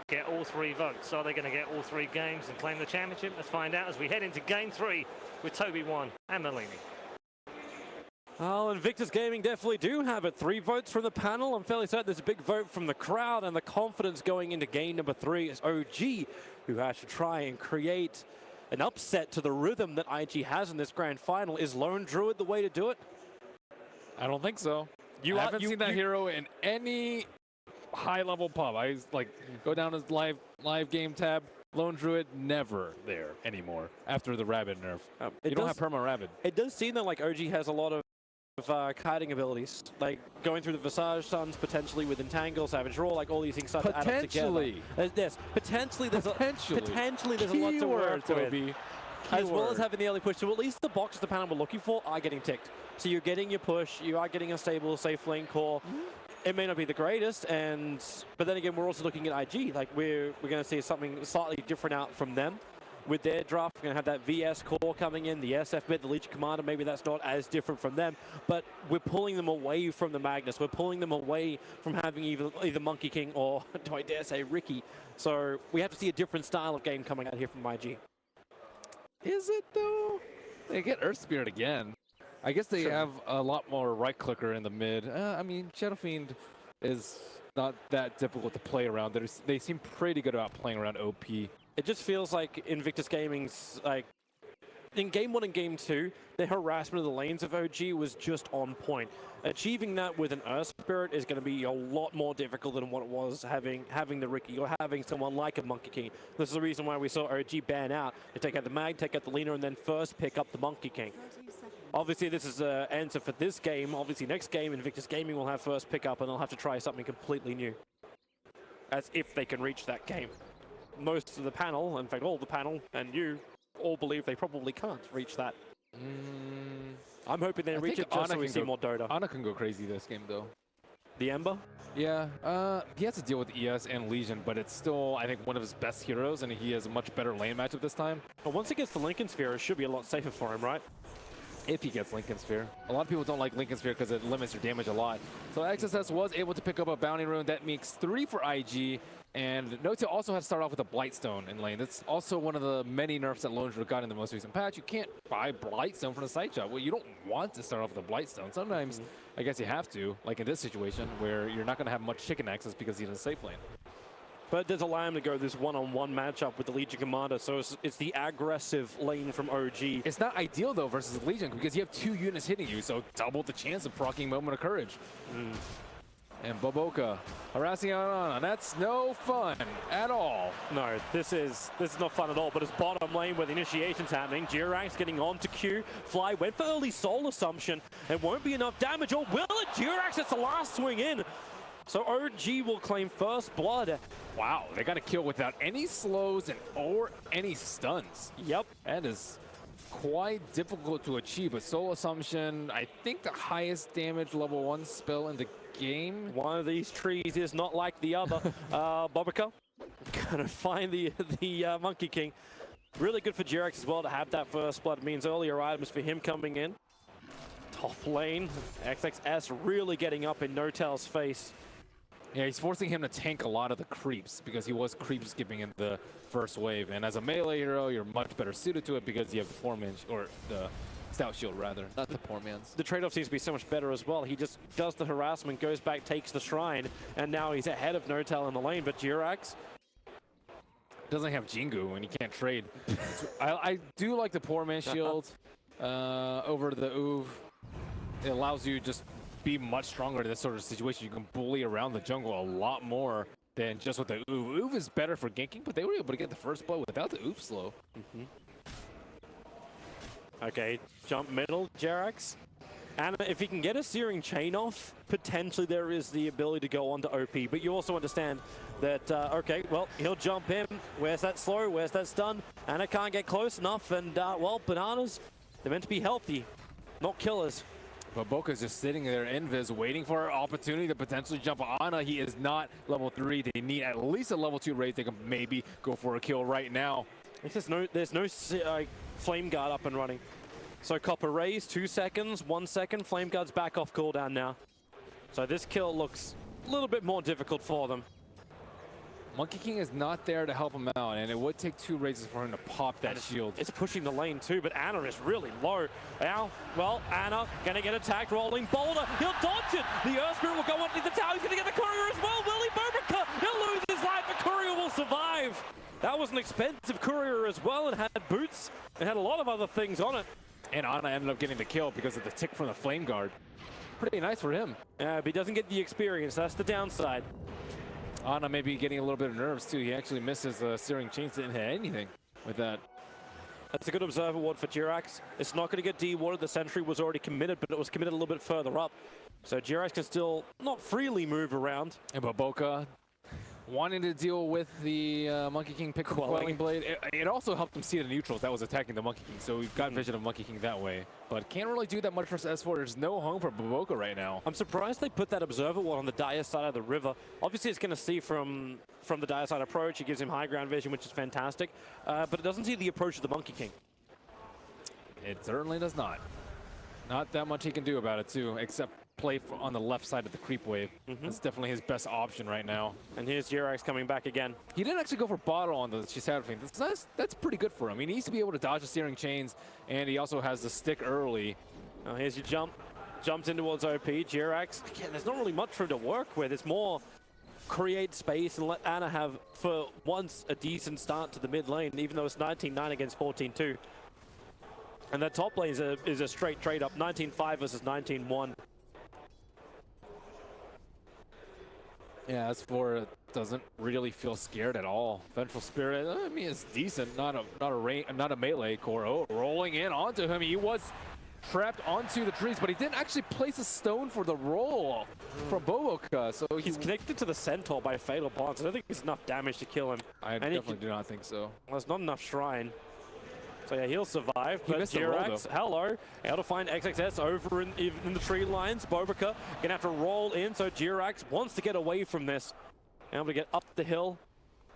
get all 3 votes? Are they going to get all 3 games and claim the championship? Let's find out as we head into Game 3 with Toby 1 and Malini. Oh, Invictus Gaming definitely do have it. 3 votes from the panel. I'm fairly certain there's a big vote from the crowd, and the confidence going into game number 3 is OG, who has to try and create an upset to the rhythm that IG has in this grand final. Is Lone Druid the way to do it? I don't think so. I haven't seen that hero in any high-level pub. I go down his live game tab. Lone Druid never there anymore after the Rabid nerf. You don't have perma Rabid. It does seem that like OG has a lot of kiting abilities, like going through the Visage Suns, potentially with Entangle, Savage Roar, like all these things start to add up together. Yes, potentially there's a lot to work with. As well as having the early push, so at least the boxes the panel were looking for are getting ticked. So you're getting your push, you are getting a stable, safe lane core. It may not be the greatest, but then again, we're also looking at IG. Like we're going to see something slightly different out from them. With their draft, we're going to have that VS core coming in, the SF bit, the Legion Commander, maybe that's not as different from them, but we're pulling them away from the Magnus. We're pulling them away from having either Monkey King or, do I dare say, Ricky. So we have to see a different style of game coming out here from IG. Is it, though? They get Earth Spirit again. I guess they have a lot more right-clicker in the mid. I mean, Shadow Fiend is not that difficult to play around. They seem pretty good about playing around OP. It just feels like Invictus Gaming's, like, in Game 1 and Game 2, the harassment of the lanes of OG was just on point. Achieving that with an Earth Spirit is going to be a lot more difficult than what it was having the Ricky or having someone like a Monkey King. This is the reason why we saw OG ban out to take out the Mag, take out the Lina, and then first pick up the Monkey King. Obviously, this is an answer for this game. Obviously, next game, Invictus Gaming will have first pick up, and they'll have to try something completely new. As if they can reach that game. Most of the panel, in fact all the panel, and you all believe they probably can't reach that. I'm hoping they reach it just so we see more Dota. Ana can go crazy this game, though. The Ember? Yeah, he has to deal with ES and Legion, but it's still, I think, one of his best heroes, and he has a much better lane matchup this time. But once he gets the Lincoln Sphere, it should be a lot safer for him, right? If he gets Lincoln Sphere. A lot of people don't like Lincoln Sphere because it limits your damage a lot. So XSS was able to pick up a Bounty Rune. That makes 3 for IG. And Dota also had to start off with a Blightstone in lane. That's also one of the many nerfs that Lone Druid got in the most recent patch. You can't buy Blightstone from the side shop. Well, you don't want to start off with a Blightstone. Sometimes, I guess you have to, like in this situation, where you're not going to have much chicken access because he's in a safe lane. But there's allow him to go this one-on-one matchup with the Legion Commander, so it's the aggressive lane from OG. It's not ideal, though, versus Legion, because you have 2 units hitting you, so double the chance of proccing Moment of Courage. And Boboka harassing on. That's no fun at all. No, this is not fun at all, but it's bottom lane where the initiation's happening. Jirax getting on to Q. Fly went for early soul assumption. It won't be enough damage, or will it? Jirax, it's the last swing in. So OG will claim first blood. Wow, they got a kill without any slows or any stuns. Yep. That is quite difficult to achieve. A soul assumption, I think the highest damage level 1 spell in the game. One of these trees is not like the other. Bobica gonna find the Monkey King. Really good for Jirax as well to have that first blood. It means earlier items for him coming in. Top lane, XXS really getting up in No-Tail's face. Yeah, he's forcing him to tank a lot of the creeps because he was creep skipping in the first wave. And as a melee hero, you're much better suited to it because you have the 4-man, or the Stout Shield rather, not the poor man's. The trade-off seems to be so much better as well. He just does the harassment, goes back, takes the shrine, and now he's ahead of No-Tail in the lane. But Jirax doesn't have Jingu and he can't trade. I do like the poor man shield over the Uv. It allows you just be much stronger in this sort of situation. You can bully around the jungle a lot more than just with the Uv. Uv is better for ganking, but they were able to get the first blow without the Uv slow. Okay, jump middle, Jirax. And if he can get a Searing Chain off, potentially there is the ability to go on to OP. But you also understand that, okay, well, he'll jump in. Where's that slow? Where's that stun? Anna can't get close enough. And, well, Bananas, they're meant to be healthy, not killers. But Boca's just sitting there, Invis, waiting for an opportunity to potentially jump on Ana. He is not level 3. They need at least a level 2 raise. They can maybe go for a kill right now. There's no Flame Guard up and running. So Copper raise, 2 seconds, 1 second. Flame Guard's back off cooldown now. So this kill looks a little bit more difficult for them. Monkey King is not there to help him out, and it would take 2 raises for him to pop that shield. It's pushing the lane too, but Ana is really low. Now, well, Ana gonna get attacked, rolling boulder. He'll dodge it. The Earth Spirit will go underneath the tower. He's gonna get the courier as well. Will he? Bobika, he'll lose his life. The courier will survive. That was an expensive courier as well, and had boots and had a lot of other things on it. And Ana ended up getting the kill because of the tick from the Flame Guard. Pretty nice for him. Yeah, but he doesn't get the experience. That's the downside. Ana maybe getting a little bit of nerves too. He actually misses Searing Chains, didn't hit anything with that. That's a good observer ward for Jirax. It's not going to get dewarded. The sentry was already committed, but it was committed a little bit further up. So Jirax can still not freely move around. And Boboka wanting to deal with the Monkey King pick Quelling Blade. It also helped him see the neutrals that was attacking the Monkey King, so we've got vision of Monkey King that way. But can't really do that much versus S4. There's no home for Boboka right now. I'm surprised they put that observer wall on the dire side of the river. Obviously, it's going to see from the dire side approach. It gives him high ground vision, which is fantastic. But it doesn't see the approach of the Monkey King. It certainly does not. Not that much he can do about it, too, except play on the left side of the creep wave. That's definitely his best option right now. And here's Jirax coming back again. He didn't actually go for bottle on the Shadow Fiend. That's pretty good for him. He needs to be able to dodge the Searing Chains, and he also has the stick early. Oh, here's your jump. Jumps in towards OP. Jirax, again, there's not really much for him to work with. It's more create space and let Ana have, for once, a decent start to the mid lane, even though it's 19-9 against 14-2. And that top lane is a straight trade up, 19-5 versus 19-1. Yeah, S4 doesn't really feel scared at all. Vengeful Spirit, I mean, it's decent. Not a melee core. Oh, rolling in onto him. He was trapped onto the trees, but he didn't actually place a stone for the roll from Boboka. So he's connected to the Centaur by Fatal Bonds. I don't think it's enough damage to kill him. I definitely do not think so. Well, there's not enough Shrine. So yeah, he'll survive, but Jirax, hello, able to find XXS over in the tree lines. Boboka gonna have to roll in, so Jirax wants to get away from this. Able to get up the hill.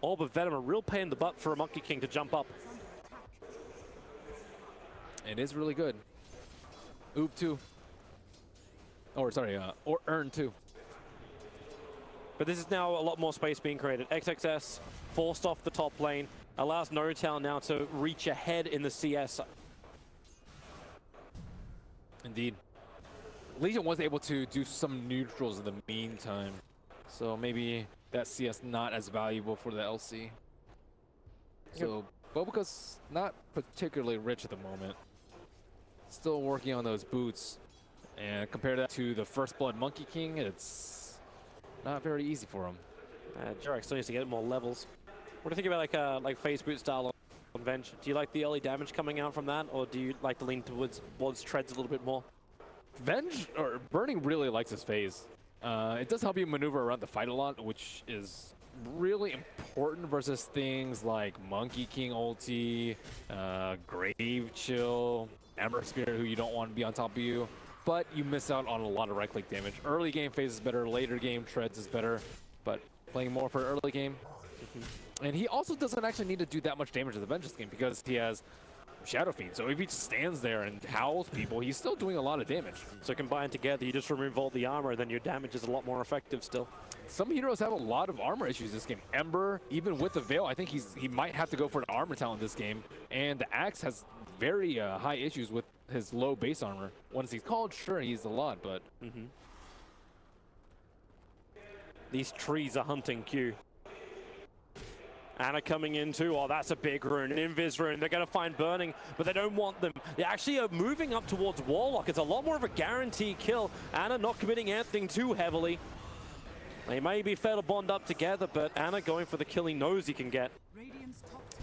Orb of Venom, a real pain in the butt for a Monkey King to jump up. It is really good. Oop 2. Or sorry, or Earn 2. But this is now a lot more space being created. XXS forced off the top lane. Allows NoTown now to reach ahead in the CS. Indeed. Legion was able to do some neutrals in the meantime. So maybe that CS not as valuable for the LC. So Boboka's not particularly rich at the moment. Still working on those boots. And compare that to the First Blood Monkey King, it's not very easy for him. Jirax still needs to get more levels. What do you think about like phase boot style on Venge? Do you like the early damage coming out from that, or do you like to lean towards treads a little bit more? Venge, or Burning really likes his phase. It does help you maneuver around the fight a lot, which is really important versus things like Monkey King ulti, Grave Chill, Ember Spirit, who you don't want to be on top of you. But you miss out on a lot of right-click damage. Early game phase is better, later game treads is better, but playing more for early game. And he also doesn't actually need to do that much damage to the bench this game because he has Shadow Fiend. So if he just stands there and howls people, he's still doing a lot of damage. So combined together, you just remove all the armor, then your damage is a lot more effective still. Some heroes have a lot of armor issues this game. Ember, even with the Veil, I think he might have to go for an armor talent this game. And the Axe has very high issues with his low base armor. Once he's called, sure, he's a lot, but... These trees are hunting Q. Ana coming in too. Oh, that's a big rune. An Invis rune. They're going to find Burning, but they don't want them. They actually are moving up towards Warlock. It's a lot more of a guaranteed kill. Ana not committing anything too heavily. They may be fair to bond up together, but Ana going for the kill he knows he can get.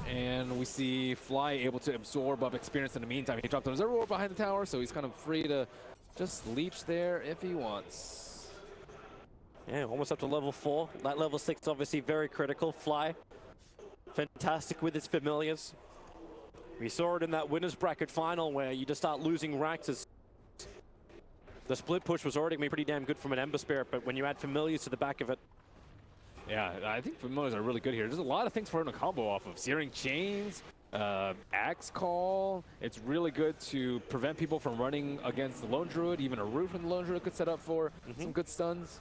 And we see Fly able to absorb up experience in the meantime. He dropped on his Zero behind the tower, so he's kind of free to just leech there if he wants. Yeah, almost up to level 4. That level 6 obviously very critical. Fly, fantastic with his familiars. We saw it in that winner's bracket final where you just start losing racks as the split push was already going to be pretty damn good from an Ember Spirit, but when you add familiars to the back of it. Yeah, I think familiars are really good here. There's a lot of things for him to combo off of. Searing Chains, Axe Call. It's really good to prevent people from running against the Lone Druid. Even a Root from the Lone Druid could set up for some good stuns.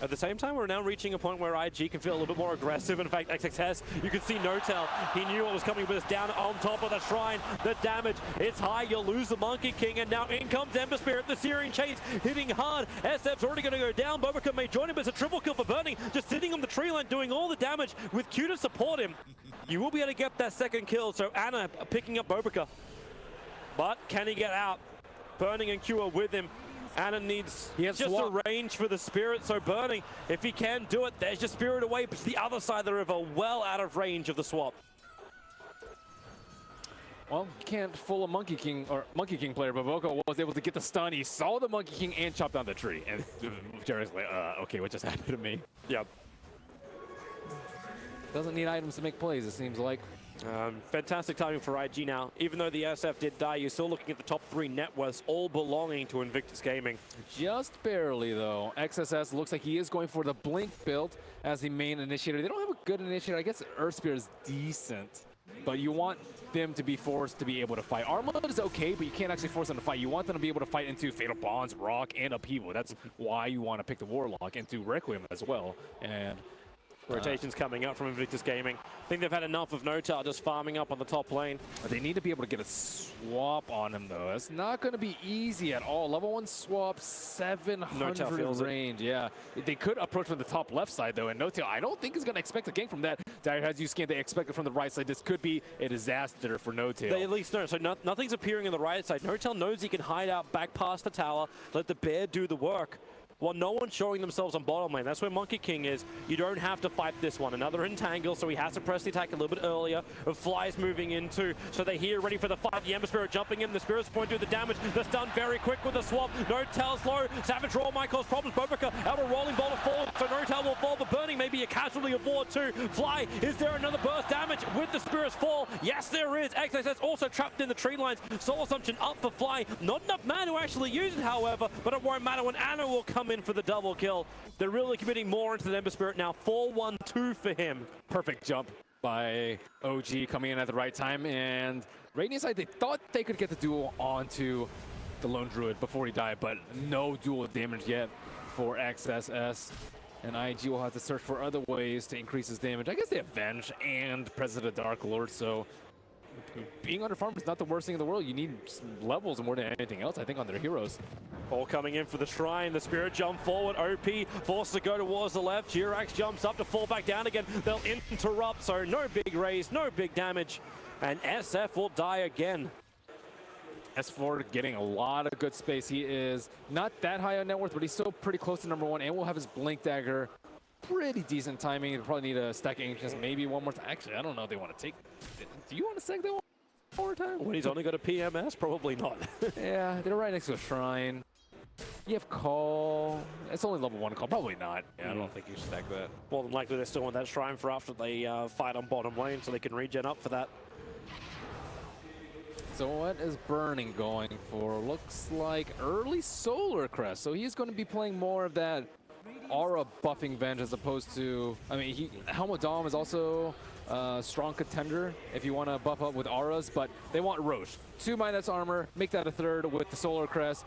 At the same time, we're now reaching a point where IG can feel a little bit more aggressive. In fact, XXS, you can see Notel. He knew what was coming, but it's down on top of the shrine. The damage, it's high. You'll lose the Monkey King, and now in comes Ember Spirit. The Searing Chains hitting hard. SF's already going to go down. Bobica may join him, but it's a triple kill for Burning. Just sitting on the tree line, doing all the damage with Q to support him. You will be able to get that second kill, so Ana picking up Bobica. But can he get out? Burning and Q are with him. Ana needs just a range for the Spirit, so Burning, if he can do it, there's your Spirit away, but the other side of the river, well out of range of the swap. Well, you can't fool a Monkey King player, but Boko was able to get the stun. He saw the Monkey King and chopped down the tree. And Jerry's like, okay, what just happened to me? Yep. Doesn't need items to make plays, it seems like. Fantastic timing for IG now. Even though the SF did die, you're still looking at the top 3 net worths, all belonging to Invictus Gaming. Just barely, though. XSS looks like he is going for the Blink build as the main initiator. They don't have a good initiator. I guess Earth Spear is decent, but you want them to be forced to be able to fight. Armor is okay, but you can't actually force them to fight. You want them to be able to fight into Fatal Bonds, Rock, and Upheaval. That's why you want to pick the Warlock into Requiem as well. And rotations coming up from Invictus Gaming. I think they've had enough of Notal just farming up on the top lane. But they need to be able to get a swap on him, though. It's not going to be easy at all. Level 1 swap, 700 range. Yeah, they could approach from the top left side, though. And Notal, I don't think is going to expect a gank from that. Dire has you scanned, they expect it from the right side. This could be a disaster for Notal. They at least know. So nothing's appearing on the right side. Notal knows he can hide out back past the tower, let the bear do the work. Well, no one's showing themselves on bottom lane. That's where Monkey King is. You don't have to fight this one. Another entangle, so he has to press the attack a little bit earlier. Fly's moving into, so they're here ready for the fight. The Ember Spirit jumping in. The Spirit's point to do the damage. The stun very quick with the swap. Notel's low. Savage Roar might cause problems. Bobica out of rolling bolt of fall, so Notel will fall, but Burning may be a casualty of War 2. Fly, is there another burst damage with the Spirit's fall? Yes, there is. XSS also trapped in the tree lines. Soul Assumption up for Fly. Not enough mana to actually use it, however, but it won't matter when Ana will come in for the double kill. They're really committing more into the Ember Spirit now. 4-1-2 for him. Perfect jump by OG coming in at the right time. And Radiant side, they thought they could get the duel onto the Lone Druid before he died, but no dual damage yet for XSS. And IG will have to search for other ways to increase his damage. I guess they have Venge and President Dark Lord, so being under farm is not the worst thing in the world. You need levels more than anything else, I think, on their heroes. All coming in for the Shrine. The Spirit jump forward. OP forced to go towards the left. Jirax jumps up to fall back down again. They'll interrupt, so no big raise, no big damage. And SF will die again. S4 getting a lot of good space. He is not that high on net worth, but he's still pretty close to #1, and will have his Blink Dagger. Pretty decent timing. He'll probably need a stack of Ancients, maybe one more time. Actually, I don't know if they want to take. Do you want to stack that one more time? When he's only got a PMS, probably not. Yeah, they're right next to a Shrine. You have Call. It's only level 1 Call. Probably not. Yeah, I don't think you should stack that. More than likely, they still want that Shrine for after they fight on bottom lane, so they can regen up for that. So what is Burning going for? Looks like early Solar Crest. So he's going to be playing more of that aura buffing Venge as opposed to, I mean, Helmut Dom is also a strong contender if you want to buff up with auras, but they want Roche. 2 minus armor, make that a 3rd with the Solar Crest.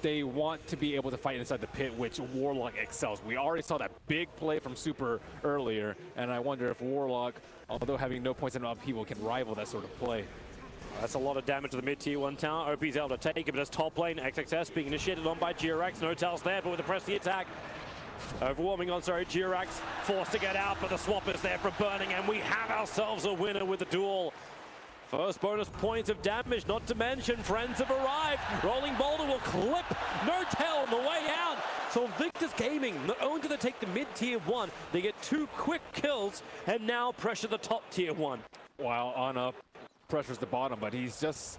They want to be able to fight inside the pit, which Warlock excels. We already saw that big play from Super earlier, and I wonder if Warlock, although having no points in upheaval, can rival that sort of play. That's a lot of damage to the mid-tier 1 tower. OP's able to take it, but it's top lane. XXS being initiated on by Jirax. Notel's there, but with the press the attack. Overwhelming on, sorry, Jirax forced to get out, but the swap is there from Burning, and we have ourselves a winner with the duel. First bonus points of damage, not to mention friends have arrived. Rolling Boulder will clip Notel on the way out. So Invictus Gaming, not only do they take the mid-tier 1, they get 2 quick kills and now pressure the top tier 1. While Ana pressures the bottom, but he's just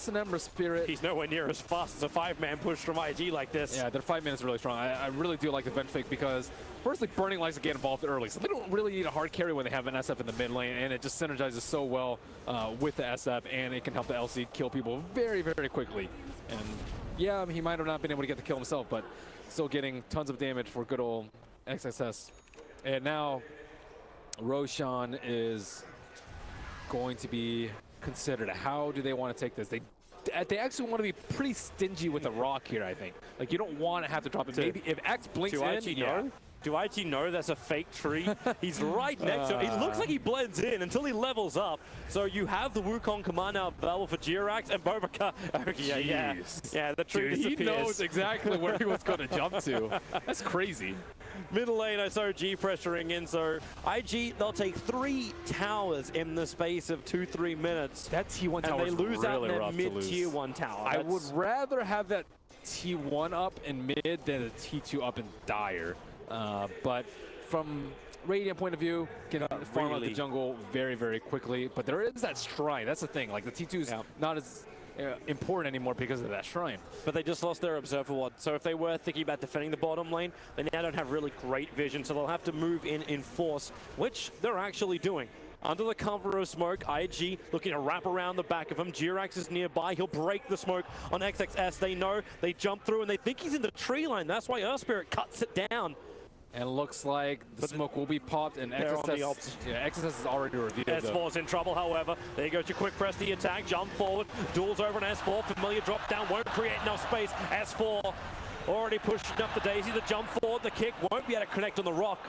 an Ember Spirit. He's nowhere near as fast as a 5-man push from IG like this. Yeah, their 5 minutes are really strong. I really do like the Venge fake because, firstly, Burning likes to get involved early, so they don't really need a hard carry when they have an SF in the mid lane, and it just synergizes so well with the SF, and it can help the LC kill people very, very quickly. And yeah, he might have not been able to get the kill himself, but still getting tons of damage for good old XSS. And now, Roshan is going to be considered. How do they want to take this? They they actually want to be pretty stingy with the rock here, I think. Like, you don't want to have to drop it. Maybe if X blinks in, Do I actually know that's a fake tree? He's right next to it. It looks like he blends in until he levels up. So you have the Wukong command now available for Jirax and Bobaka. Yeah, the tree disappears. He knows exactly where he was going to jump to. That's crazy. Middle lane, I saw G pressuring in, so IG, they'll take 3 towers in the space of 2-3 minutes. That T1 tower and they lose really out rough in to mid lose. tier 1 tower. I would rather have that T1 up in mid than a T2 up in dire. But from Radiant point of view, can farm out the jungle very, very quickly. But there is that shrine. That's the thing. Like, the T2's not as important anymore because of that shrine. But they just lost their Observer Ward. So if they were thinking about defending the bottom lane, they now don't have really great vision. So they'll have to move in force, which they're actually doing. Under the cover of smoke, IG looking to wrap around the back of him. Jirax is nearby. He'll break the smoke on XXS. They know. They jump through and they think he's in the tree line. That's why Earth Spirit cuts it down. And it looks like the smoke will be popped, and XSS is already revealed. S4's in trouble, however. There you go to quick press the attack, jump forward, duels over an S4. Familiar drop down, won't create enough space. S4 already pushing up the daisy. The jump forward, the kick won't be able to connect on the rock.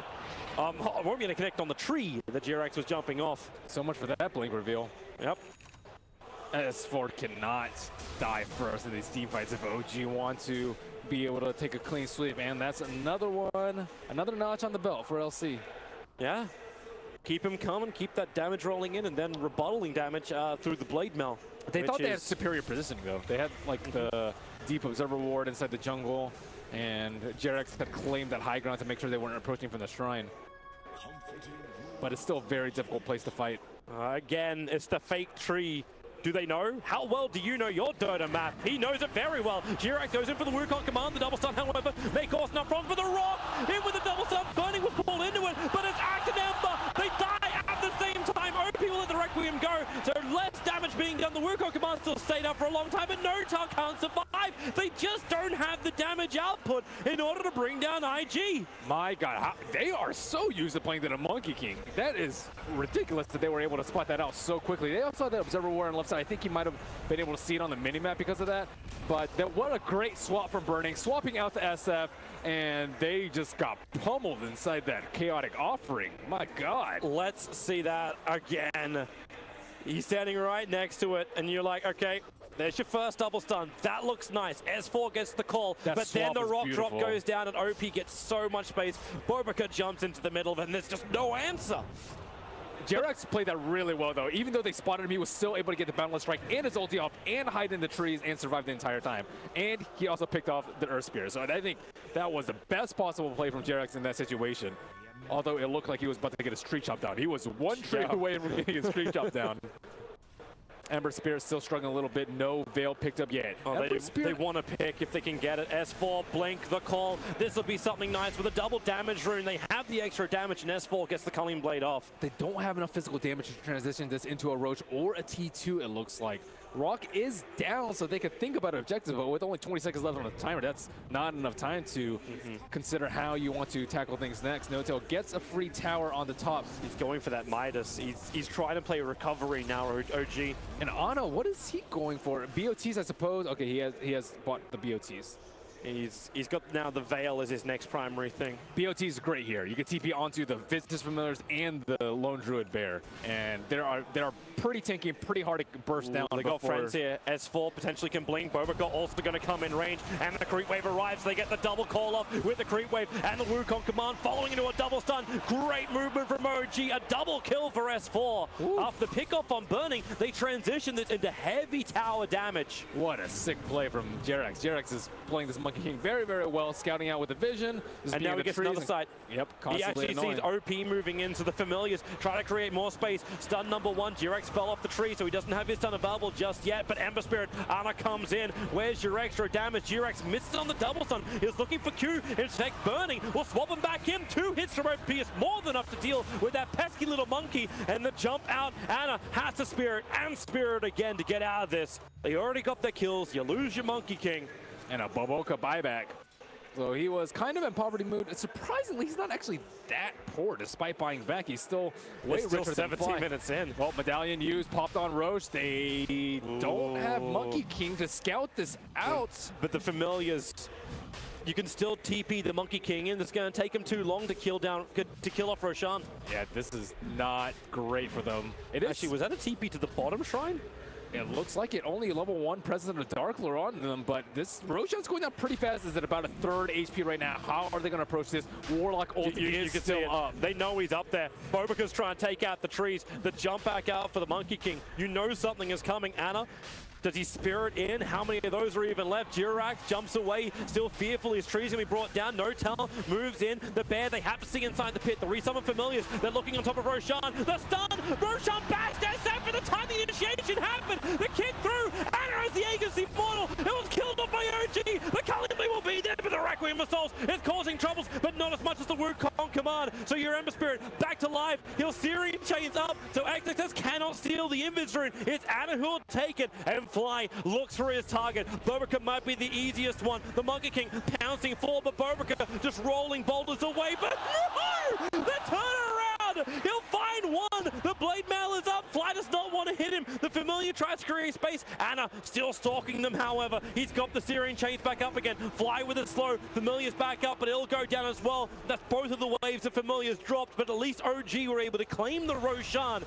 Won't be able to connect on the tree that Jirax was jumping off. So much for that blink reveal. Yep. S4 cannot die first in these team fights if OG want to be able to take a clean sweep, and that's another one, another notch on the belt for LC. Yeah, keep him coming, keep that damage rolling in, and then rebuttaling damage through the blade mail. They thought they had superior positioning though. They had like the deep observer ward inside the jungle, and Jirax had claimed that high ground to make sure they weren't approaching from the shrine. But it's still a very difficult place to fight. Again, it's the fake tree. Do they know? How well do you know your Dota map? He knows it very well. Jirax goes in for the Wukong command, the double stun, however, may cause enough problems, but the rock in with the double stun, Burning will fall into it, but it's Axe and Ember. They die at the same time. OP will let the Requiem go, so less damage being done. The Wukong command still stayed up for a long time, but Notar can't survive. They just don't have the damage output in order to bring down IG. My God, they are so used to playing to the Monkey King. That is ridiculous that they were able to spot that out so quickly. They also had the Observer War on the left side. I think he might have been able to see it on the minimap because of that. But what a great swap from Burning, swapping out the SF, and they just got pummeled inside that chaotic offering. My God. Let's see that again. He's standing right next to it, and you're like, okay, there's your first double stun. That looks nice. S4 gets the call, but then the rock drop goes down, and OP gets so much space. Bobaka jumps into the middle, and there's just no answer. Jirax played that really well, though. Even though they spotted him, he was still able to get the boundless strike and his ulti off and hide in the trees and survive the entire time. And he also picked off the Earth Spear. So I think that was the best possible play from Jirax in that situation. Although it looked like he was about to get his tree chop down. He was one tree away from getting his tree chop down. Ember Spear is still struggling a little bit. No Veil picked up yet. Oh, they want to pick if they can get it. S4, blink the call. This will be something nice with a double damage rune. They have the extra damage, and S4 gets the Culling Blade off. They don't have enough physical damage to transition this into a Roach or a T2, it looks like. Rock is down, so they could think about an objective, but with only 20 seconds left on the timer, that's not enough time to consider how you want to tackle things next. Noto gets a free tower on the top. He's going for that Midas. He's trying to play recovery now, OG. And Ana, what is he going for? BOTs, I suppose. Okay, he has bought the BOTs. He's got now the Veil as his next primary thing. BOT is great here. You can TP onto the Vistas Familiars and the Lone Druid Bear, and they are pretty tanky and pretty hard to burst down. They got friends here. S4 potentially can blink. Bobaka also going to come in range, and the creep wave arrives. They get the double call off with the creep wave and the Wukong command following into a double stun. Great movement from OG. A double kill for S4. After the pickoff on Burning, they transition this into heavy tower damage. What a sick play from Jirax. Jirax is playing this Monkey King very, very well, scouting out with the vision. And now he gets another side. Yep, he actually sees OP moving into the Familiars, trying to create more space. Stun number 1, Jirax fell off the tree, so he doesn't have his stun available just yet, but Ember Spirit, Ana comes in. Where's your extra damage? Jirax missed it on the double stun. He was looking for Q. In fact, Burning will swap him back in. 2 hits from OP is more than enough to deal with that pesky little monkey, and the jump out. Ana has the Spirit and Spirit again to get out of this. They already got their kills. You lose your Monkey King. And a Boboka buyback. So he was kind of in poverty mood. Surprisingly, he's not actually that poor despite buying back. He's still way richer than 17 minutes in. Well, Medallion used, popped on Roche. They don't have Monkey King to scout this out. But the Familiars, you can still TP the Monkey King in. It's going to take him too long to kill off Roshan. Yeah, this is not great for them. Actually, was that a TP to the bottom shrine? It looks like it. Only level 1 presence of Dark Lore on them, but this Roshan's going down pretty fast. Is at about a third HP right now. How are they going to approach this? Warlock ult is still up. They know he's up there. Bobika's trying to take out the trees. The jump back out for the Monkey King. You know something is coming. Anna, does he spirit in? How many of those are even left? Jirax jumps away, still fearful. His tree's gonna be brought down. No Tell moves in. The bear, they have to see inside the pit. The resummon Familiars, they're looking on top of Roshan. The stun! Roshan bashed SF for the time the initiation happened. The kick through. Anna is the agency portal. It was killed off by OG. The Kali will be there, but the Requiem of Souls is causing troubles, but not as much as the Wukong command. So your Ember Spirit back to life. He'll Syrian chains up, so XXS cannot steal the Invis. It's Anna who'll take it, and Fly looks for his target. Bobika might be the easiest one. The Monkey King pouncing forward, but Bobika just rolling boulders away. But no! The turnaround! He'll find one! The Blade Mail is up. Fly does not want to hit him. The Familiar tries to create space. Anna still stalking them, however. He's got the Syrian chains back up again. Fly with it slow. Familiar's back up, but it'll go down as well. That's both of the waves of Familiar's dropped, but at least OG were able to claim the Roshan.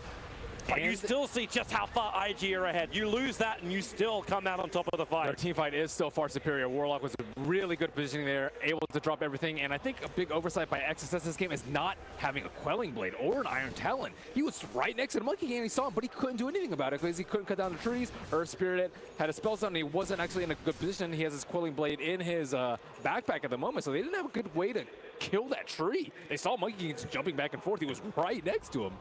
But you still see just how far IG are ahead. You lose that and you still come out on top of the fight. Their team fight is still far superior. Warlock was in really good positioning there, able to drop everything. And I think a big oversight by XSS this game is not having a Quelling Blade or an Iron Talon. He was right next to the Monkey King and he saw him, but he couldn't do anything about it because he couldn't cut down the trees. Earth Spirited had a spell zone and he wasn't actually in a good position. He has his Quelling Blade in his backpack at the moment, so they didn't have a good way to kill that tree. They saw Monkey King jumping back and forth. He was right next to him.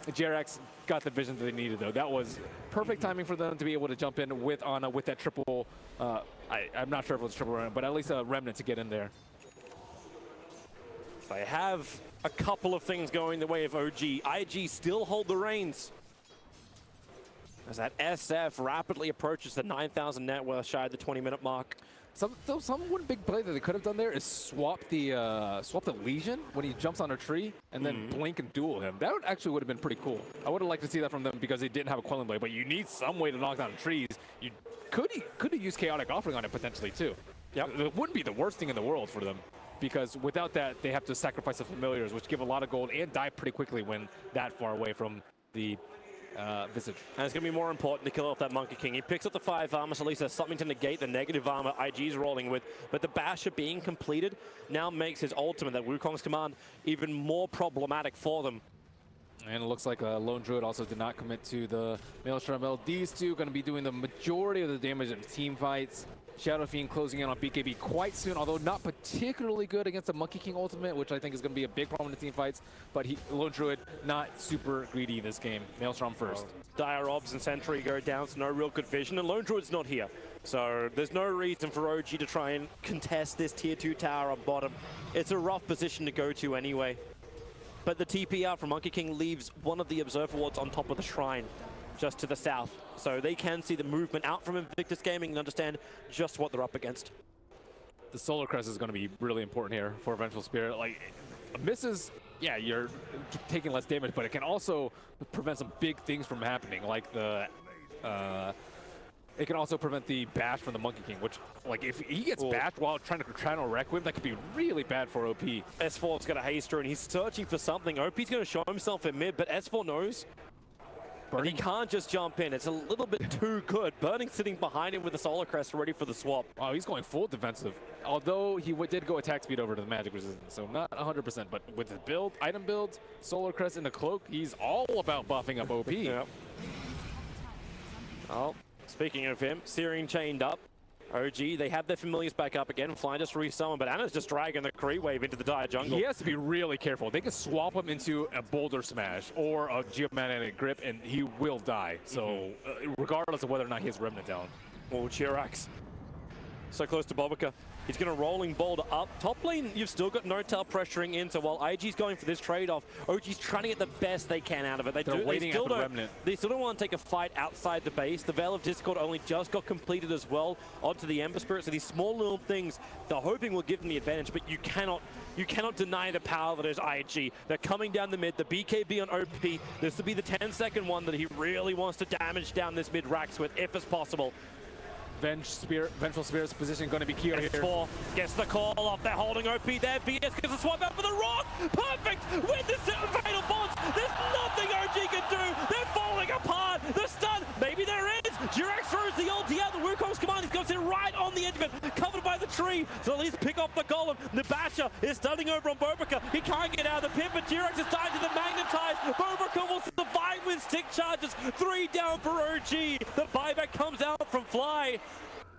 Jirax got the vision that they needed, though. That was perfect timing for them to be able to jump in with Ana with that triple. I'm not sure if it was triple run, but at least a remnant to get in there. They have a couple of things going the way of OG. IG still hold the reins as that SF rapidly approaches the 9,000 net worth shy of the 20-minute mark. One big play that they could have done there is swap the Legion when he jumps on a tree and then blink and duel him. That actually would have been pretty cool. I would have liked to see that from them because they didn't have a Quelling Blade, but you need some way to knock down trees. You could have used Chaotic Offering on it potentially too. Yep. It wouldn't be the worst thing in the world for them because without that, they have to sacrifice the Familiars, which give a lot of gold and die pretty quickly when that far away from the Visage. And it's going to be more important to kill off that Monkey King. He picks up the 5 armor, so at least there's something to negate the negative armor IG's rolling with. But the Basher being completed now makes his ultimate, that Wukong's command, even more problematic for them. And it looks like Lone Druid also did not commit to the Maelstrom L. These two going to be doing the majority of the damage in team fights. Shadow Fiend closing in on BKB quite soon, although not particularly good against the Monkey King ultimate, which I think is going to be a big problem in team fights. But Lone Druid not super greedy this game. Maelstrom first. Dire Obs and Sentry go down, so no real good vision, and Lone Druid's not here. So there's no reason for OG to try and contest this tier 2 tower on bottom. It's a rough position to go to anyway. But the TPR from Monkey King leaves one of the Observer Wards on top of the shrine, just to the south. So they can see the movement out from Invictus Gaming and understand just what they're up against. The Solar Crest is going to be really important here for Vengeful Spirit. Like, misses, yeah, you're taking less damage, but it can also prevent some big things from happening, like the... it can also prevent the bash from the Monkey King, which, like, if he gets bashed while trying to channel Requiem, that could be really bad for OP. S4's got a haster, and he's searching for something. OP's going to show himself in mid, but S4 knows. And he can't just jump in. It's a little bit too good. Burning sitting behind him with the Solar Crest ready for the swap. Oh, he's going full defensive. Although he did go attack speed over to the magic resistance, so not 100%. But with his build, item builds, Solar Crest in the cloak, he's all about buffing up OP. Yep. Oh, speaking of him, Syrian chained up. OG, they have their Familiars back up again. Fly just resummon, but Anna's just dragging the Kree wave into the dire jungle. He has to be really careful. They can swap him into a Boulder Smash or a Geomagnetic Grip, and he will die. So, regardless of whether or not he has Remnant down. Oh, Jirax. So close to Bobika. He's going to rolling boulder up. Top lane, you've still got Notel pressuring in, so while IG's going for this trade-off, OG's trying to get the best they can out of it. They're waiting at the Remnant. They still don't want to take a fight outside the base. The Veil of Discord only just got completed as well onto the Ember Spirit, so these small little things, they're hoping will give them the advantage, but you cannot deny the power that is IG. They're coming down the mid, the BKB on OP. This will be the 10-second one that he really wants to damage down this mid racks with, if it's possible. Vengeful Spirit's position going to be key here. Four gets the call off. They're holding OP there. BS gets a swap out for the rock. Perfect with the fatal bonds. There's nothing OG can do. They're falling apart. The stun. Maybe there is. Jirax throws the ulti out. The Wukong's command. He goes in right on the edge of it, covered by the tree. So at least pick off the golem. Nabasha is stunning over on Bobika. He can't get out of the pit, but Jirax is tied to the magnetize. Bobika will survive with stick charges. 3 down for OG. The buyback comes out from Fly.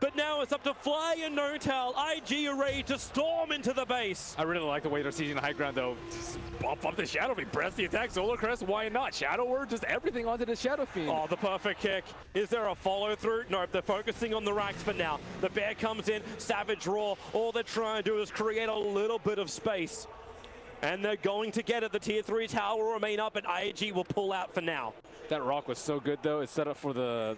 But now it's up to Fly and Notal. IG are ready to storm into the base. I really like the way they're sieging the high ground, though. Just bump up the Shadow Fiend, press the attack, Solar Crest, why not? Shadow Word, just everything onto the Shadow Fiend. Oh, the perfect kick. Is there a follow-through? Nope, they're focusing on the racks for now. The bear comes in, Savage Roar. All they're trying to do is create a little bit of space. And they're going to get it. The tier 3 tower will remain up, and IG will pull out for now. That rock was so good, though. It's set up for the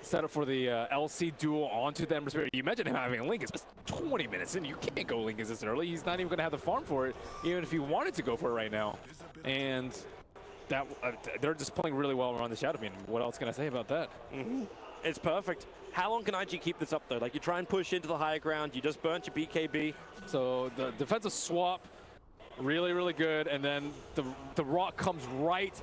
LC duel onto the Ember Spirit. You mentioned him having Link. It's just 20 minutes in. You can't go Link this early. He's not even going to have the farm for it, even if he wanted to go for it right now. And that they're just playing really well around the Shadow Fiend. What else can I say about that? It's perfect. How long can IG keep this up, though? Like, you try and push into the higher ground. You just burnt your BKB. So the defensive swap, really, really good. And then the rock comes right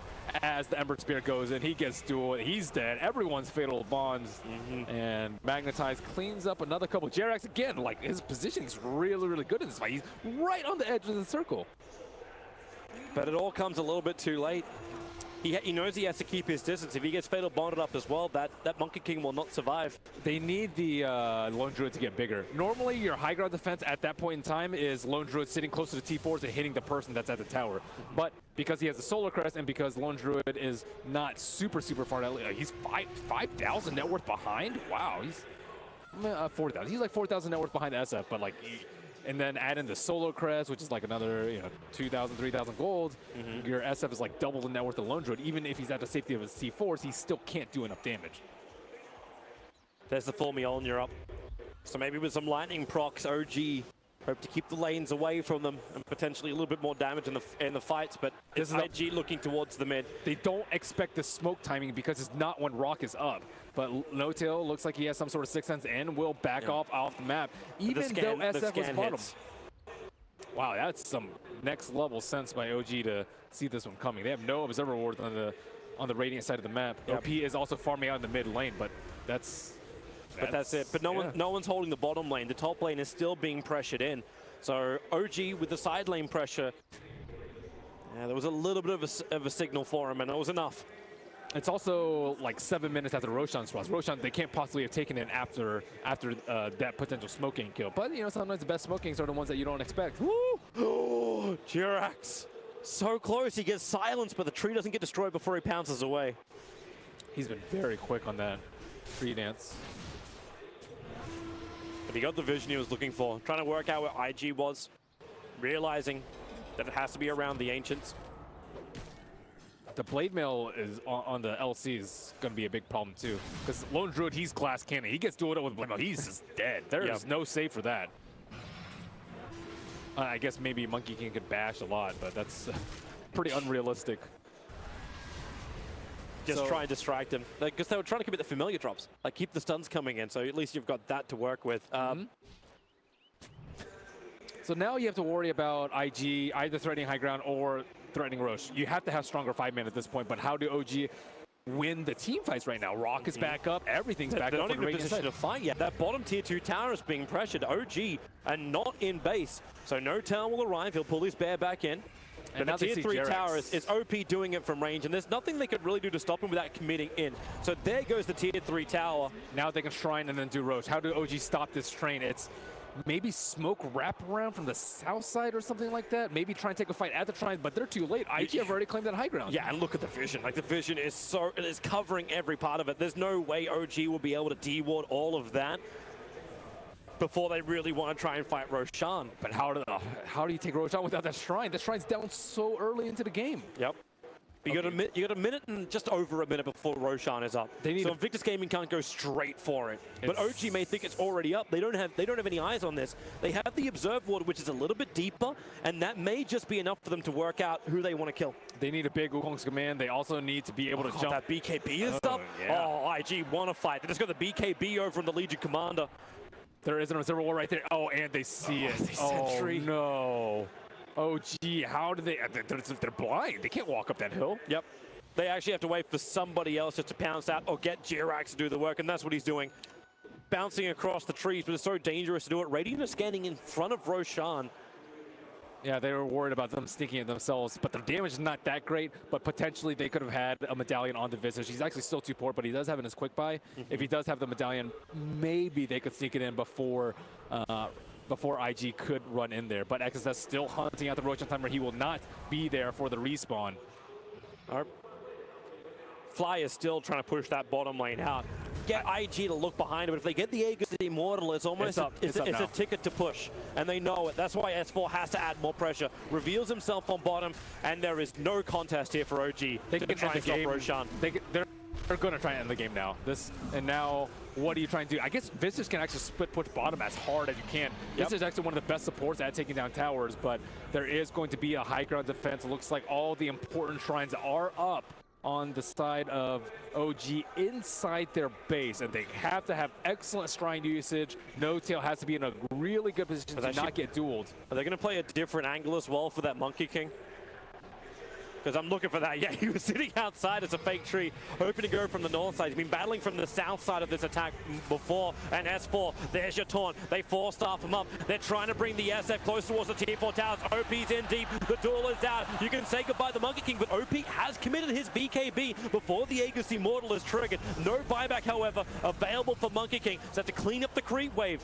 as the Ember Spirit goes in. He gets duel. He's dead. Everyone's fatal bonds. And Magnetize cleans up another couple. Jirax, again, like, his positioning is really, really good in this fight. He's right on the edge of the circle. But it all comes a little bit too late. He knows he has to keep his distance. If he gets fatal bonded up as well, that Monkey King will not survive. They need the Lone Druid to get bigger. Normally, your high ground defense at that point in time is Lone Druid sitting close to the T4s and hitting the person that's at the tower. But because he has the Solar Crest and because Lone Druid is not super far down, he's 5,000 net worth behind. Wow, he's 4,000. He's like 4,000 net worth behind the SF, but like. And then add in the Solar Crest, which is like another 2,000, 3,000 gold. Your SF is like double the net worth of Lone Druid. Even if he's at the safety of his T4s, he still can't do enough damage. There's the full Mjolnir up. So maybe with some lightning procs, OG hope to keep the lanes away from them and potentially a little bit more damage in the fights, but it's IG looking towards the mid. They don't expect the smoke timing because it's not when Rock is up. But No-Tail looks like he has some sort of sixth sense and will back off the map, even though SF was bottom. Wow, that's some next level sense by OG to see this one coming. They have no Observer Ward on the Radiant side of the map. OP is also farming out in the mid lane, but that's it. But no one's holding the bottom lane. The top lane is still being pressured in. So OG with the side lane pressure, there was a little bit of a signal for him, and it was enough. It's also like 7 minutes after Roshan's cross. Roshan, they can't possibly have taken it after that potential smoking kill. But sometimes the best smokings are the ones that you don't expect. Woo! Oh, Jirax, so close. He gets silenced, but the tree doesn't get destroyed before he pounces away. He's been very quick on that tree dance. But he got the vision he was looking for. Trying to work out where IG was, realizing that it has to be around the Ancients. The Blade Mail is on the LC is going to be a big problem too. Because Lone Druid, he's glass cannon. He gets dueled up with Blade Mail. He's just dead. There is no save for that. I guess maybe Monkey King could bash a lot, but that's pretty unrealistic. Just try and distract him. Because they were trying to commit the familiar drops. Like, keep the stuns coming in, so at least you've got that to work with. So now you have to worry about IG either threatening high ground or threatening Roche. You have to have stronger 5-man at this point, but how do OG win the team fights right now? Rock is back up, everything's back up. They're not even in position to fight yet. That bottom tier 2 tower is being pressured. OG and not in base. So no tower will arrive. He'll pull his bear back in. And the tier 3 tower is OP doing it from range, and there's nothing they could really do to stop him without committing in. So there goes the tier 3 tower. Now they can shrine and then do Roche. How do OG stop this train? It's maybe smoke wrap around from the south side or something like that. Maybe try and take a fight at the shrine, but they're too late. IG have already claimed that high ground. Yeah, and look at the vision. Like, the vision is it is covering every part of it. There's no way OG will be able to de-ward all of that. before they really want to try and fight Roshan. But how do you take Roshan without that shrine? That shrine's down so early into the game. Yep. You got a minute and just over a minute before Roshan is up. So Invictus Gaming can't go straight for it. But OG may think it's already up. They don't have any eyes on this. They have the Observe Ward, which is a little bit deeper, and that may just be enough for them to work out who they want to kill. They need a big Wukong's command. They also need to be able to jump. That BKB is up. Yeah. Oh, IG want to fight. They just got the BKB over from the Legion Commander. There is an Observer Ward right there. Oh, and they see it. Sentry. No. Oh, gee, how do they? They're blind. They can't walk up that hill. Yep. They actually have to wait for somebody else just to pounce out or get Jirax to do the work, and that's what he's doing. Bouncing across the trees, but it's so dangerous to do it. Radiant is standing in front of Roshan. Yeah, they were worried about them sneaking it themselves, but the damage is not that great, but potentially they could have had a medallion on the Visage. He's actually still too poor, but he does have in his quick buy. If he does have the medallion, maybe they could sneak it in before IG could run in there. But XSS still hunting out the Roshan timer. He will not be there for the respawn. Fly is still trying to push that bottom lane out. Get IG to look behind him, but if they get the Aegis Immortal, it's almost it's a ticket to push, and they know it. That's why S4 has to add more pressure. Reveals himself on bottom, and there is no contest here for OG They to can try and stop Roshan. They're going to try and end the game now. And now, what are you trying to do? I guess Visage can actually split push bottom as hard as you can. This is actually one of the best supports at taking down towers, but there is going to be a high ground defense. It looks like all the important shrines are up on the side of OG inside their base, and they have to have excellent shrine usage. No Tail has to be in a really good position to not get dueled. Are they going to play a different angle as well for that Monkey King? Because I'm looking for that. Yeah, he was sitting outside as a fake tree, hoping to go from the north side. He's been battling from the south side of this attack before. And S4, there's your taunt. They four-staff him up. They're trying to bring the SF close towards the tier 4 towers. OP's in deep. The duel is down. You can say goodbye to the Monkey King, but OP has committed his BKB before the Aegis Immortal is triggered. No buyback, however, available for Monkey King. So have to clean up the creep wave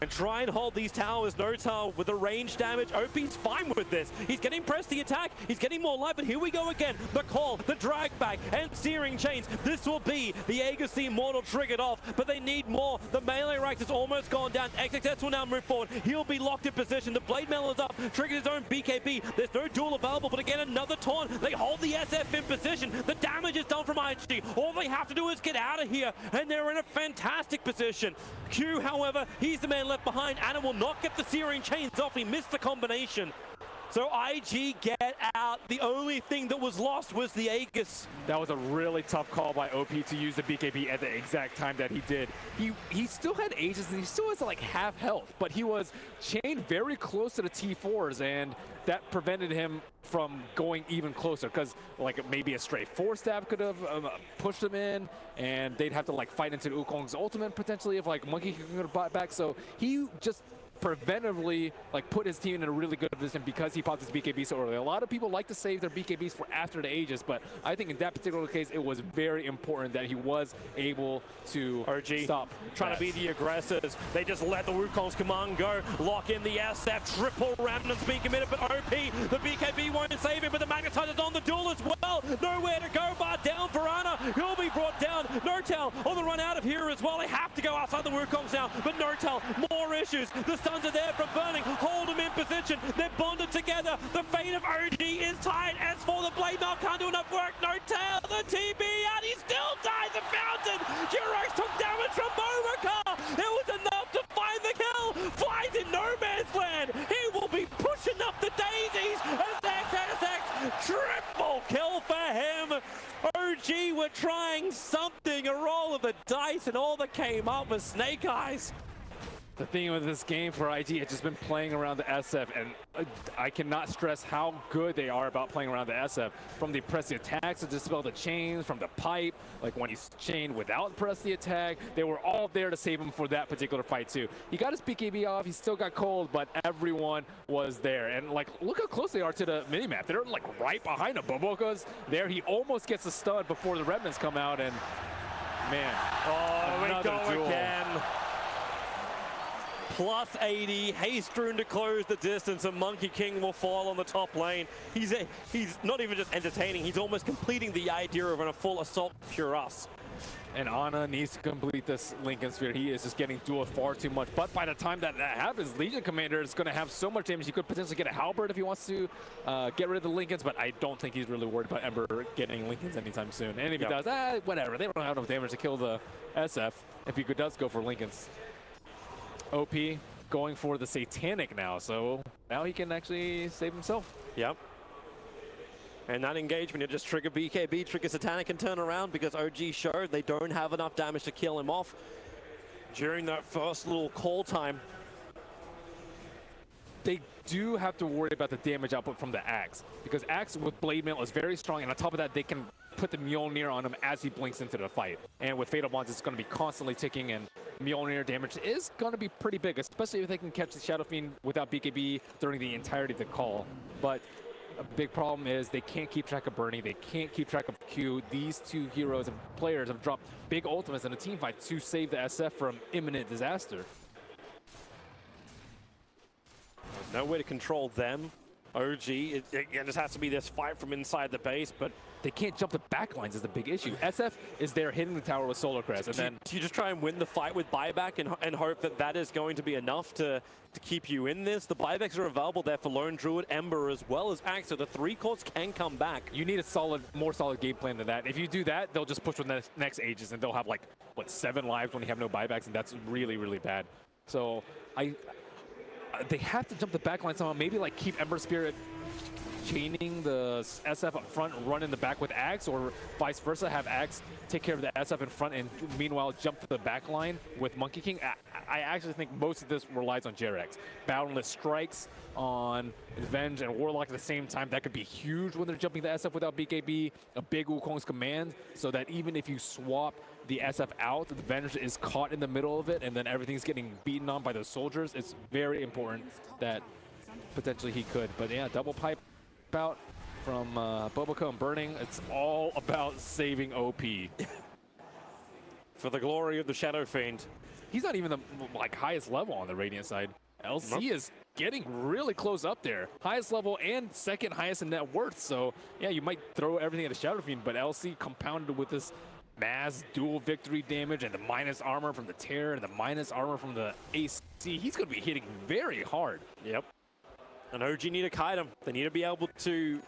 and try and hold these towers. No tower with the range damage. OP's fine with this. He's getting pressed the attack. He's getting more life, but here we go again. The call, the drag back, and searing chains. This will be the Aegis Immortal triggered off, but they need more. The melee ranks has almost gone down. XXS will now move forward. He'll be locked in position. The Blade Mail is up, triggered his own BKB. There's no duel available, but again, another taunt. They hold the SF in position. The damage is done from IG. All they have to do is get out of here, and they're in a fantastic position. Q, however, he's the man left behind. Anna will not get the searing chains off. He missed the combination. So IG get out. The only thing that was lost was the Aegis. That was a really tough call by OP to use the BKB at the exact time that he did. He still had Aegis and he still has like half health, but he was chained very close to the T4s, and that prevented him from going even closer, because like maybe a straight 4-stab could have pushed him in, and they'd have to like fight into Wukong's ultimate potentially if like Monkey could have bought back. So he just preventively like put his team in a really good position because he popped his BKB so early. A lot of people like to save their BKBs for after the Aegis, but I think in that particular case it was very important that he was able to stop. Trying to be the aggressors. They just let the Wukong's command go. Lock in the SF. Triple remnants being committed, but OP, the BKB won't save him, but the Magnetizer's on the duel as well. Nowhere to go but down for Anna. He'll be brought down. Nortel on the run out of here as well. They have to go outside the Wukongs now, but Nortel, more issues. The Suns are there from Burning. Hold them in position. They're bonded together. The fate of OG is tied. As for the Blade Mail, can't do enough work. Nortel, the TB out. He still dies a fountain. Jirax took damage from Bobakar. It was enough to find the kill. Flies in no man's land. He will be pushing up the daisies. And XXX, triple kill for him. OG were trying something, a roll of the dice, and all that came up was Snake Eyes. The thing with this game for IG has just been playing around the SF, and I cannot stress how good they are about playing around the SF. From the press the attacks to dispel the chains, from the pipe, like when he's chained without press the attack, they were all there to save him for that particular fight too. He got his BKB off, he still got cold, but everyone was there. And like, look how close they are to the minimap. They're like right behind him. Boboka's there, he almost gets a stud before the remnants come out, and man, we go duel again. Plus 80, Hastrun to close the distance, and Monkey King will fall on the top lane. He's not even just entertaining, he's almost completing the idea of a full assault pure us. And Ana needs to complete this Lincoln Sphere. He is just getting dueled far too much. But by the time that happens, Legion Commander is going to have so much damage. He could potentially get a Halberd if he wants to get rid of the Lincolns, but I don't think he's really worried about Ember getting Lincolns anytime soon. And if he does, whatever. They don't have enough damage to kill the SF if he does go for Lincolns. OP going for the Satanic now, so now he can actually save himself. Yep. And that engagement, you just trigger BKB, trigger Satanic, and turn around because OG showed they don't have enough damage to kill him off during that first little call time. They do have to worry about the damage output from the Axe, because Axe with Blade Mail is very strong, and on top of that, they can put the Mjolnir on him as he blinks into the fight. And with Fatal Bonds, it's going to be constantly ticking, and Mjolnir damage is going to be pretty big, especially if they can catch the Shadow Fiend without BKB during the entirety of the call. But a big problem is they can't keep track of Bernie, they can't keep track of Q. These two heroes and players have dropped big ultimates in a team fight to save the SF from imminent disaster. There's no way to control them. OG, it just has to be this fight from inside the base, but they can't jump the back lines is the big issue. SF is there hitting the tower with Solar Crest, and then you just try and win the fight with buyback and hope that that is going to be enough to keep you in this. The buybacks are available there for Lone Druid, Ember, as well as Axe, so the 3 cores can come back. You need a more solid game plan than that. If you do that, they'll just push with the next Aegis, and they'll have like, what, 7 lives when you have no buybacks, and that's really, really bad. So they have to jump the back line somehow, maybe like keep Ember Spirit chaining the SF up front, run in the back with Axe, or vice versa, have Axe take care of the SF in front and meanwhile jump to the back line with Monkey King. I actually think most of this relies on Jerax. Boundless strikes on Avenge and Warlock at the same time. That could be huge when they're jumping the SF without BKB. A big Wukong's command, so that even if you swap the SF out, the Avenge is caught in the middle of it, and then everything's getting beaten on by those soldiers. It's very important that potentially he could. But yeah, double pipe out from Boboco and Burning. It's all about saving OP. For the glory of the Shadow Fiend. He's not even the highest level on the Radiant side. LC is getting really close up there. Highest level and second highest in net worth. So yeah, you might throw everything at a Shadow Fiend, but LC compounded with this mass dual victory damage and the minus armor from the Terror and the minus armor from the AC. He's going to be hitting very hard. Yep. And OG need to kite him. They need to be able to...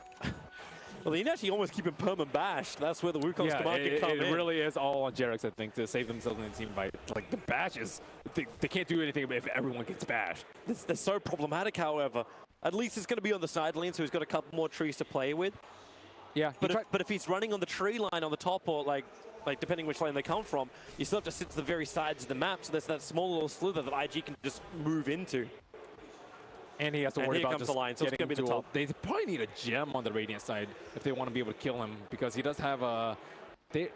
Well, they need to actually almost keep him perma bashed. That's where the Wukong's command can come in. It really is all on Jerax, I think, to save themselves in the team fight. Like, the bash is... They can't do anything if everyone gets bashed. They're so problematic, however. At least it's going to be on the side lane, so he's got a couple more trees to play with. Yeah. But if he's running on the tree line on the top, or like depending which lane they come from, you still have to sit to the very sides of the map, so there's that small little slither that IG can just move into. And he has to worry about just the line, so it's going to be the top. They probably need a gem on the Radiant side if they want to be able to kill him, because he does have a... Did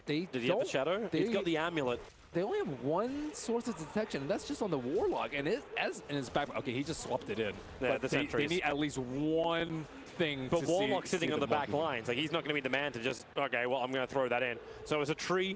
he have the Shadow? He's got the amulet. They only have one source of detection, and that's just on the Warlock. And in his back... Okay, he just swapped it in. Yeah, but they need at least one thing But Warlock's sitting on the back lines. Like, he's not going to be the man to just, okay, well, I'm going to throw that in. So it's a tree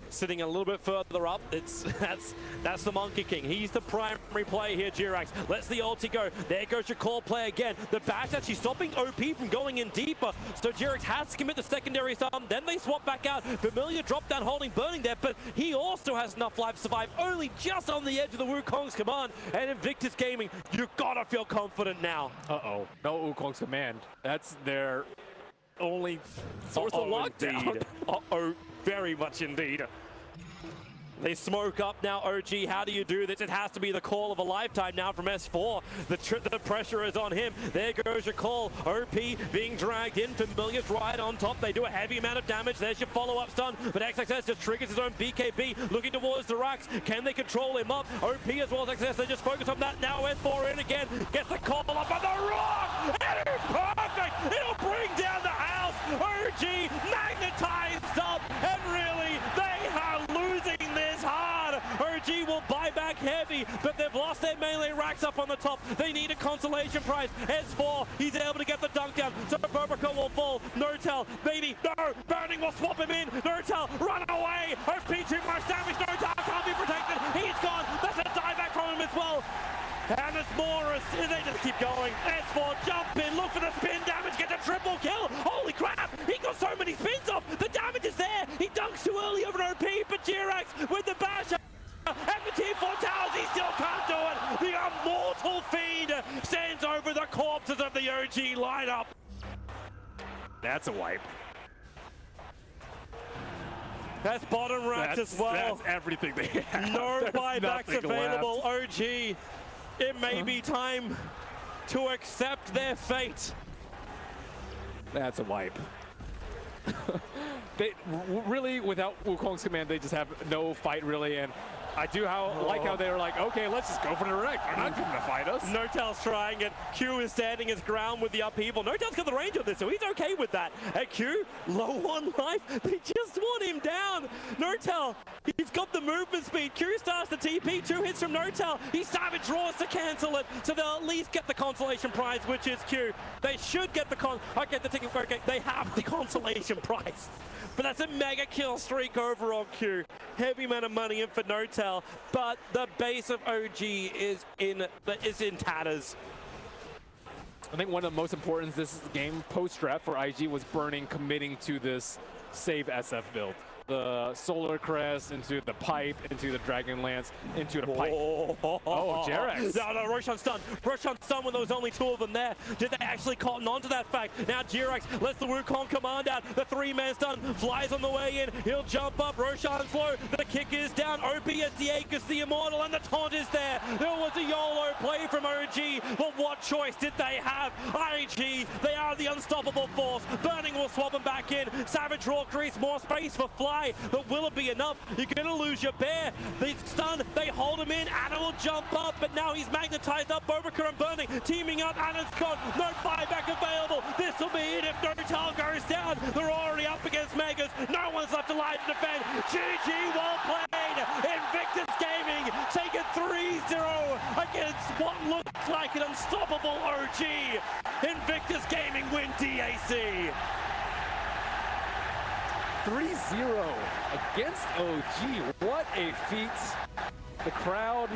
sitting a little bit further up. That's the Monkey King. He's the primary player here, Jerax. Lets the ulti go. There goes your core play again. The bash actually stopping OP from going in deeper. So Jerax has to commit the secondary stun. Then they swap back out. Familiar drop down holding Burning there, but he also has enough life to survive, only just on the edge of the Wukong's command. And Invictus Gaming, you gotta feel confident now. Uh-oh. No Wukong's command. That's their only source of lockdown. Uh-oh. Very much indeed. They smoke up now, OG. How do you do this? It has to be the call of a lifetime now from S4. The pressure is on him. There goes your call. OP being dragged in. Familiar's right on top. They do a heavy amount of damage. There's your follow-up stun. But XXS just triggers his own BKB, looking towards the racks. Can they control him up? OP as well as XXS. They just focus on that now. S4 in again. Gets the call up on the rock. And it's perfect. It'll bring down the house. OG magnetized up. And really, they are losing this hard. OG will buy back heavy, but they've lost their melee racks up on the top. They need a consolation prize. S4, he's able to get the dunk down, so Boboco will fall. No-Tell, maybe, no, Burning will swap him in. No-Tell, run away. OP too much damage. No-Tell can't be protected. He's gone. That's a dieback from him as well. And it's Morris, and they just keep going. S4, jump in, look for the spin damage, get the triple kill. Holy crap, he got so many spins off. The damage is there. He dunks too early over an for G-Rex with the basher. And for Team 4 Towers, he still can't do it. The immortal Fiend stands over the corpses of the OG lineup. That's a wipe. That's bottom racked as well. That's everything they have. No There's buybacks nothing available. left. OG, it may be time to accept their fate. That's a wipe. They really, without Wukong's command, they just have no fight really. And I do like how they were like, okay, let's just go for the wreck. They're not going to fight us. No-Tail's trying it. Q is standing his ground with the upheaval. No-Tail's got the range on this, so he's okay with that. And Q, low on life. They just want him down. No-Tail, he's got the movement speed. Q starts the TP. 2 hits from No-Tail. He savage draws to cancel it, so they'll at least get the consolation prize, which is Q. They should get the ticket. Okay, they have the consolation prize. But that's a mega kill streak over on Q. Heavy amount of money in for No-Tail, but the base of OG is in tatters. I think one of the most important this game post-strat for IG was Burning committing to this save SF build. The Solar Crest into the pipe, into the Dragon Lance, into the pipe. Oh, G-Rex. No, Roshan's stunned. Roshan's stunned when there was only 2 of them there. Did they actually cotton on to that fact? Now G-Rex lets the Wukong command out. The 3-man stun flies on the way in. He'll jump up. Roshan's low. The kick is down. OP as the Aegis, the Immortal, and the taunt is there. There was a YOLO play from OG, but what choice did they have? IG, they are the unstoppable force. Burning will swap them back in. Savage Roar creates more space for Fly. But will it be enough? You're going to lose your bear. They stun, they hold him in. Anna will jump up, but now he's magnetized up. Bobica and Burning teaming up. Anna's gone. No buyback available. This will be it if No-Tail goes down. They're already up against Megas. No one's left alive to defend. GG, well played. Invictus Gaming take it 3-0 against what looks like an unstoppable OG. Invictus Gaming win DAC. 3-0 against OG. What a feat. The crowd